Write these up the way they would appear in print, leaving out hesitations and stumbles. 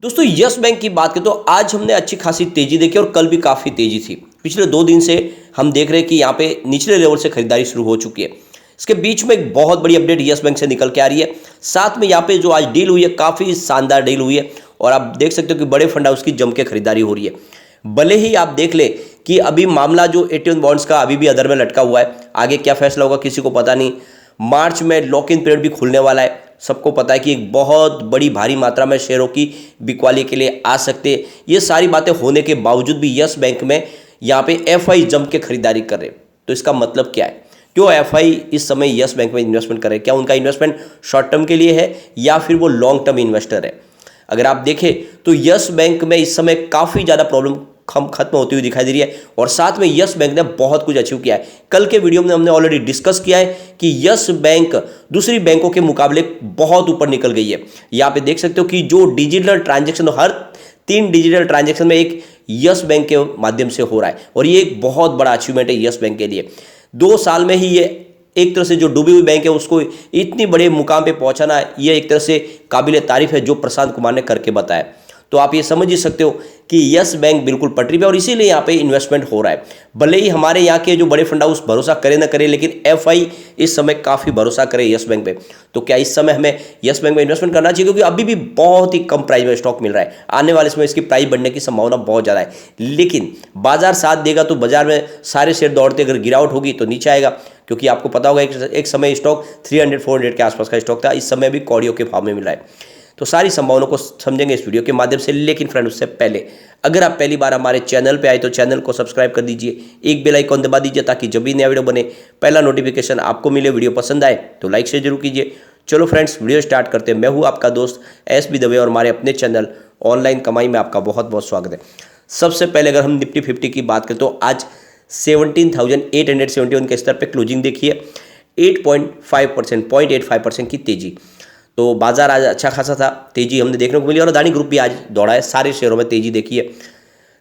दोस्तों yes bank की बात करें तो आज हमने अच्छी खासी तेजी देखी और कल भी काफ़ी तेजी थी। पिछले 2 दिन से हम देख रहे हैं कि यहाँ पे निचले लेवल से खरीदारी शुरू हो चुकी है। इसके बीच में एक बहुत बड़ी अपडेट यस बैंक से निकल के आ रही है। साथ में यहाँ पे जो आज डील हुई है काफ़ी शानदार डील हुई है और आप देख सकते हो कि बड़े फंड हाउस की जम के खरीदारी हो रही है। भले ही आप देख ले कि अभी मामला जो AT1 बॉन्ड्स का अभी भी अदर में लटका हुआ है, आगे क्या फैसला होगा किसी को पता नहीं। मार्च में लॉक इन पीरियड भी खुलने वाला है। सबको पता है कि एक बहुत बड़ी भारी मात्रा में शेयरों की बिकवाली के लिए आ सकते हैं। ये सारी बातें होने के बावजूद भी यस बैंक में यहाँ पे FI जम के खरीदारी कर रहे हैं। तो इसका मतलब क्या है? क्यों FI इस समय यस बैंक में इन्वेस्टमेंट कर रहे हैं? क्या उनका इन्वेस्टमेंट शॉर्ट टर्म के लिए है या फिर वो लॉन्ग टर्म इन्वेस्टर है? अगर आप देखें तो यस बैंक में इस समय काफ़ी ज़्यादा प्रॉब्लम खत्म होती हुई दिखाई दे रही है और साथ में यस बैंक ने बहुत कुछ अचीव किया है। कल के वीडियो में हमने ऑलरेडी डिस्कस किया है कि यस बैंक दूसरी बैंकों के मुकाबले बहुत ऊपर निकल गई है। यहाँ पे देख सकते हो कि जो डिजिटल ट्रांजैक्शन हर 3 डिजिटल ट्रांजैक्शन में एक यस बैंक के माध्यम से हो रहा है और ये एक बहुत बड़ा अचीवमेंट है यस बैंक के लिए। 2 साल में ही ये एक तरह से जो डूबी हुई बैंक है उसको इतनी बड़े मुकाम पे पहुंचाना, ये एक तरह से काबिल तारीफ है जो प्रशांत कुमार ने करके बताया। तो आप ये समझ ही सकते हो कि यस बैंक बिल्कुल पटरी पे और इसीलिए यहाँ पे इन्वेस्टमेंट हो रहा है। भले ही हमारे यहाँ के जो बड़े फंड हाउस भरोसा करे ना करे, लेकिन FI इस समय काफ़ी भरोसा करे यस बैंक पे। तो क्या इस समय हमें यस बैंक में इन्वेस्टमेंट करना चाहिए? क्योंकि अभी भी बहुत ही कम प्राइस में स्टॉक मिल रहा है। आने वाले समय इसकी प्राइस बढ़ने की संभावना बहुत ज़्यादा है, लेकिन बाजार साथ देगा तो बाजार में सारे शेयर दौड़ते, अगर गिरावट होगी तो नीचे आएगा। क्योंकि आपको पता होगा एक समय स्टॉक 300-400 के आसपास का स्टॉक था, इस समय भी कौड़ियों के भाव में मिल रहा है। तो सारी संभावनाओं को समझेंगे इस वीडियो के माध्यम से। लेकिन फ्रेंड उससे पहले अगर आप पहली बार हमारे चैनल पे आए तो चैनल को सब्सक्राइब कर दीजिए, एक बेल आइकॉन दबा दीजिए ताकि जब भी नया वीडियो बने पहला नोटिफिकेशन आपको मिले। वीडियो पसंद आए तो लाइक शेयर जरूर कीजिए। चलो फ्रेंड्स वीडियो स्टार्ट करते हैं। मैं हूँ आपका दोस्त SB दवे और हमारे अपने चैनल ऑनलाइन कमाई में आपका बहुत बहुत स्वागत है। सबसे पहले अगर हम निफ्टी 50 की बात करें तो आज 17,871 के स्तर पर क्लोजिंग देखिए, 8.5% 0.85% की तेजी। तो बाजार आज अच्छा खासा था, तेजी हमने देखने को मिली और अदानी ग्रुप भी आज दौड़ा है। सारे शेयरों में तेजी देखी है।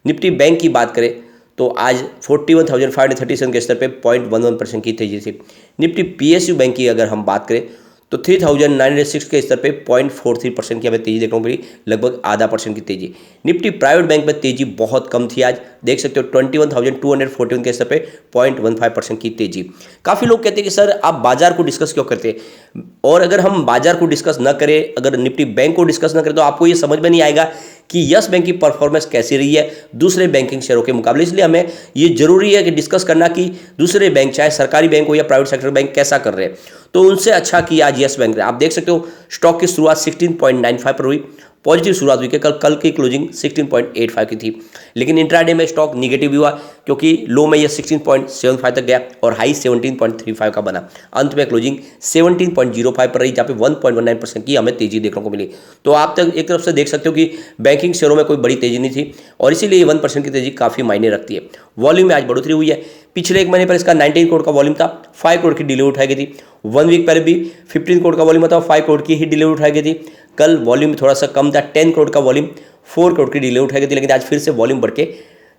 निफ्टी बैंक की बात करें तो आज 41,537 के स्तर पे 0.11% की तेजी थी। निफ्टी PSU बैंक की अगर हम बात करें तो 3,906 के स्तर पे 0.43% की हमें तेजी देखने को मिली, लगभग आधा % की तेजी। निफ्टी प्राइवेट बैंक में तेजी बहुत कम थी, आज देख सकते हो 21,241 के स्तर पे 0.15% की तेजी। काफ़ी लोग कहते हैं कि सर आप बाजार को डिस्कस क्यों करते हैं? और अगर हम बाजार को डिस्कस न करें, अगर निफ्टी बैंक को डिस्कस न करें तो आपको ये समझ में नहीं आएगा कि यस बैंक की परफॉर्मेंस कैसी रही है दूसरे बैंकिंग शेयरों के मुकाबले। इसलिए हमें ये जरूरी है कि डिस्कस करना कि दूसरे बैंक चाहे सरकारी बैंक हो या प्राइवेट सेक्टर बैंक कैसा कर रहे हैं। तो उनसे अच्छा किया आज यस बैंक ने। आप देख सकते हो स्टॉक की शुरुआत 16.95 पर हुई, पॉजिटिव शुरुआत हुई कि कल की क्लोजिंग 16.85 की थी, लेकिन इंट्राडे में स्टॉक निगेटिव भी हुआ क्योंकि लो में ये 16.75 तक गया और हाई 17.35 का बना। अंत में क्लोजिंग 17.05 पर रही, जहाँ पे 1.19% की हमें तेजी देखने को मिली। तो आप तक एक तरफ से देख सकते हो कि बैंकिंग शेयरों में कोई बड़ी तेजी नहीं थी और इसीलिए 1% की तेजी काफ़ी मायने रखती है। वॉल्यूम में आज बढ़ोतरी हुई है। पिछले एक महीने पर इसका 19 करोड़ का वॉल्यूम था, 5 करोड़ की डिलीवरी उठाई गई थी। 1 वीक पहले भी 15 करोड़ का वॉल्यूम था, 5 करोड़ की ही डिलीवरी उठाई गई थी। कल वॉल्यूम थोड़ा सा कम था, 10 करोड़ का वॉल्यूम, 4 करोड़ की डिलीवरी उठाई गई थी, लेकिन आज फिर से वॉल्यूम बढ़ के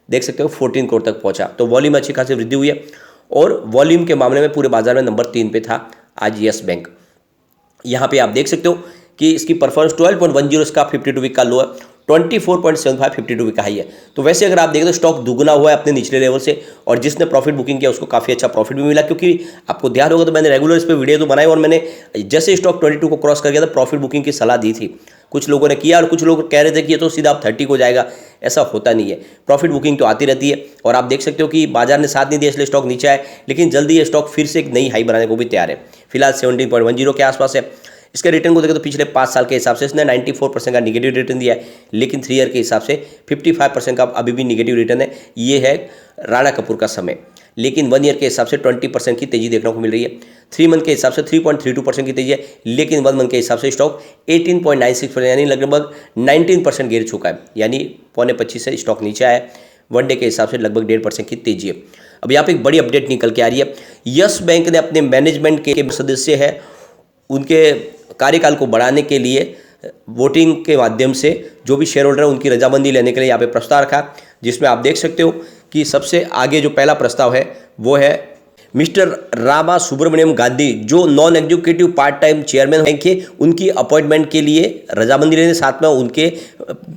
देख सकते हो 14 करोड़ तक पहुंचा। तो वॉल्यूम अच्छी खासी वृद्धि हुई है और वॉल्यूम के मामले में पूरे बाजार में नंबर 3 पे था आज यस बैंक। यहाँ पे आप देख सकते हो कि इसकी परफॉर्मेंस 12.10 इसका 52 वीक का लो है, 24.75 52 वीक का हाई है। तो वैसे अगर आप देखें तो स्टॉक दुगना हुआ है अपने निचले लेवल से और जिसने प्रॉफिट बुकिंग किया उसको काफ़ी अच्छा प्रॉफिट भी मिला। क्योंकि आपको ध्यान होगा तो मैंने रेगुलर इस पर वीडियो तो बनाई और मैंने जैसे स्टॉक 22 को क्रॉस कर गया था प्रॉफिट बुकिंग की सलाह दी थी। कुछ लोगों ने किया और कुछ लोग कह रहे थे कि ये तो सीधा आप 30 को जाएगा। ऐसा होता नहीं है, प्रॉफिट बुकिंग तो आती रहती है और आप देख सकते हो कि बाजार ने साथ नहीं दिया इसलिए स्टॉक नीचे आए, लेकिन जल्दी ये स्टॉक फिर से एक नई हाई बनाने को भी तैयार है। फिलहाल 17.10 के आसपास है। इसके रिटर्न को देखें तो पिछले 5 साल के हिसाब से इसने 94% का निगेटिव रिटर्न दिया है, लेकिन 3 ईयर के हिसाब से 55% का अभी भी निगेटिव रिटर्न है। ये है राणा कपूर का समय। लेकिन 1 ईयर के हिसाब से 20% की तेजी देखने को मिल रही है। 3 मंथ के हिसाब से 3.32% की तेजी है, लेकिन 1 मंथ के हिसाब से स्टॉक 18.96% यानी लगभग 19% गिर चुका है, यानी 25 से स्टॉक नीचे आया है। 1 डे के हिसाब से लगभग 1.5% की तेजी है। अब यहाँ पे एक बड़ी अपडेट निकल के आ रही है। यस बैंक ने अपने मैनेजमेंट के सदस्य है उनके कार्यकाल को बढ़ाने के लिए वोटिंग के माध्यम से जो भी शेयर होल्डर है उनकी रजामंदी लेने के लिए यहाँ पे प्रस्ताव रखा, जिसमें आप देख सकते हो कि सबसे आगे जो पहला प्रस्ताव है वो है मिस्टर रामा सुब्रमण्यम गांधी जो non executive part time chairman bank के, उनकी अपॉइंटमेंट के लिए रजामंदी लेने, साथ में उनके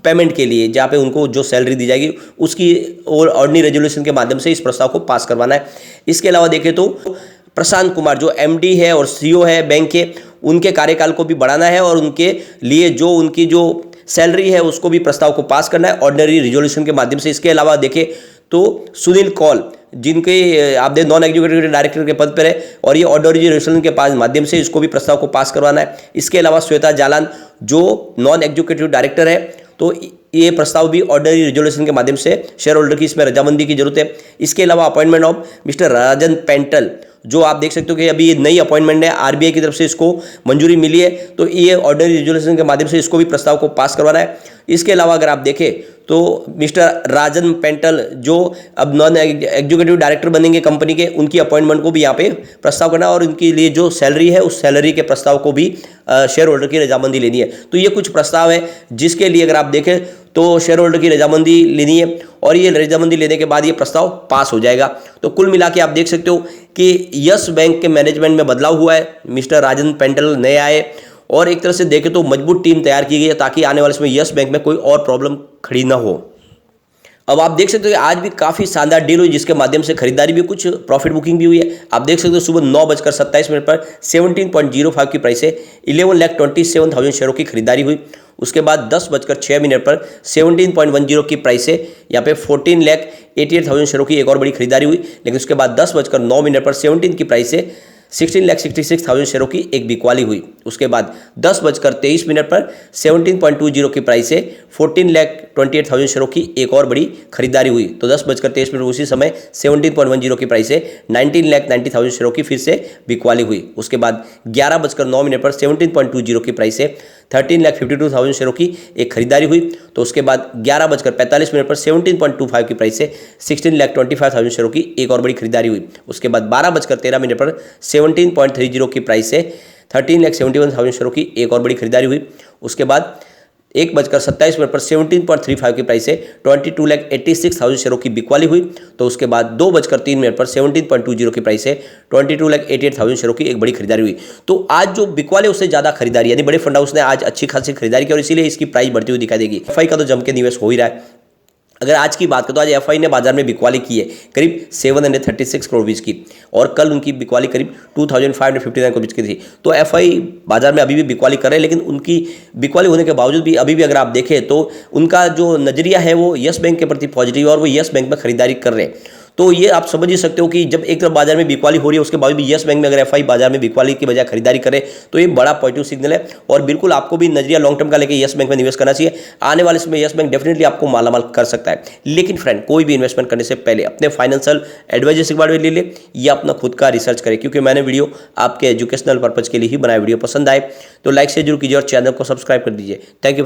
पेमेंट के लिए जहाँ पे उनको जो सैलरी दी जाएगी उसकी और ऑर्डिनरी रेजोल्यूशन के माध्यम से इस प्रस्ताव को पास करवाना है। इसके अलावा देखें तो प्रशांत कुमार जो एमडी है और सीईओ है बैंक के, उनके कार्यकाल को भी बढ़ाना है और उनके लिए जो उनकी जो सैलरी है उसको भी प्रस्ताव को पास करना है ऑर्डिनरी रिजोल्यूशन के माध्यम से। इसके अलावा देखें तो सुनील कौल जिनके आप नॉन एग्जीक्यूटिव डायरेक्टर के पद पर है और ये ऑर्डिनरी रिजोल्यूशन के पास माध्यम से इसको भी प्रस्ताव को पास करवाना है। इसके अलावा श्वेता जालान जो नॉन एग्जीक्यूटिव डायरेक्टर है, तो ये प्रस्ताव भी ऑर्डिनरी रिजोल्यूशन के माध्यम से शेयर होल्डर की इसमें रजामंदी की जरूरत है। इसके अलावा अपॉइंटमेंट ऑफ मिस्टर राजन पेंटल जो आप देख सकते हो कि अभी ये नई अपॉइंटमेंट है, आरबीआई की तरफ से इसको मंजूरी मिली है, तो ये ऑर्डिनरी रिजोल्यूशन के माध्यम से इसको भी प्रस्ताव को पास करवाना है। इसके अलावा अगर आप देखें तो मिस्टर राजन पेंटल जो अब नॉन एग्जीक्यूटिव डायरेक्टर बनेंगे कंपनी के, उनकी अपॉइंटमेंट को भी यहाँ पे प्रस्ताव करना और उनके लिए जो सैलरी है उस सैलरी के प्रस्ताव को भी शेयर होल्डर की रजामंदी लेनी है। तो ये कुछ प्रस्ताव है जिसके लिए अगर आप देखें तो शेयर होल्डर की रजामंदी लेनी है और ये रजामंदी लेने के बाद ये प्रस्ताव पास हो जाएगा। तो कुल मिला के आप देख सकते हो कि यस बैंक के मैनेजमेंट में बदलाव हुआ है, मिस्टर राजन पेंटल नए आए और एक तरह से देखें तो मजबूत टीम तैयार की गई है ताकि आने वाले समय यस बैंक में कोई और प्रॉब्लम खड़ी ना हो। अब आप देख सकते हो कि आज भी काफ़ी शानदार डील हुई जिसके माध्यम से खरीदारी भी, कुछ प्रॉफिट बुकिंग भी हुई है। आप देख सकते हो सुबह 9:27 पर 17.05 की प्राइस से 11,27,000 शेयरों की खरीदारी हुई। उसके बाद 10:06 पर 17.10 की प्राइस से यहाँ पे 14,88,000 शेयरों की एक और बड़ी खरीदारी हुई। लेकिन उसके बाद 10:09 पर 17 की प्राइस से 16,66,000 शेयरों की एक बिकवाली हुई। उसके बाद 10:23 पर 17.20 की प्राइस से 14,28,000 शेयरों की एक और बड़ी खरीदारी हुई। तो 10:23 उसी समय 17.10 की प्राइस से 19,90,000 शेयरों की फिर से बिकवाली हुई। उसके बाद 11:09 पर 17.20 की प्राइस से 13,52,000 शेयरों की एक खरीदारी हुई। तो उसके बाद 11:45 पर 17.25 की प्राइस से 16,25,000 शेयरों की एक और बड़ी खरीदारी हुई। उसके बाद 12:13 पर 17.30 की प्राइस से 13,71,000 शेयरों की एक और बड़ी खरीदारी हुई। उसके बाद 1:27 पर 17.35 की प्राइस से 22,86,000 शेयरों की बिकवाली हुई। तो उसके बाद 2:03 पर 17.20 की प्राइस से 22,88,000 शेयरों की एक बड़ी खरीदारी हुई। तो आज जो बिकवाली उससे ज़्यादा खरीदारी, यानी बड़े फंड हाउस ने आज अच्छी खासी खरीदारी की और इसीलिए इसकी प्राइस बढ़ती हुई दिखाई देगी। एफआई का तो जम के निवेश हो ही रहा है। अगर आज की बात करें तो आज एफआई ने बाजार में बिकवाली की है करीब 736 करोड़ रुपीज़ की और कल उनकी बिकवाली करीब 2,559 करोड़ की थी। तो एफआई बाजार में अभी भी बिकवाली कर रहे हैं, लेकिन उनकी बिकवाली होने के बावजूद भी अभी भी अगर आप देखें तो उनका जो नजरिया है वो यस बैंक के प्रति पॉजिटिव और वो यस बैंक में खरीदारी कर रहे हैं। तो ये आप समझ ही सकते हो कि जब एक तरफ बाजार में बिकवाली हो रही है उसके बाद भी यस बैंक में अगर एफआई बाजार में बिकवाली की बजाय खरीदारी करे तो ये बड़ा पॉजिटिव सिग्नल है और बिल्कुल आपको भी नजरिया लॉन्ग टर्म का लेके यस बैंक में निवेश करना चाहिए। आने वाले समय यस बैंक डेफिनेटली आपको मालामाल कर सकता है। लेकिन फ्रेंड, कोई भी इन्वेस्टमेंट करने से पहले अपने फाइनेंशियल एडवाइजर से बारे में ले ले या अपना खुद का रिसर्च करें, क्योंकि मैंने वीडियो आपके एजुकेशनल पर्पज के लिए ही बनाया। वीडियो पसंद आए तो लाइक से जरूर कीजिए और चैनल को सब्सक्राइब कर दीजिए। Thank you.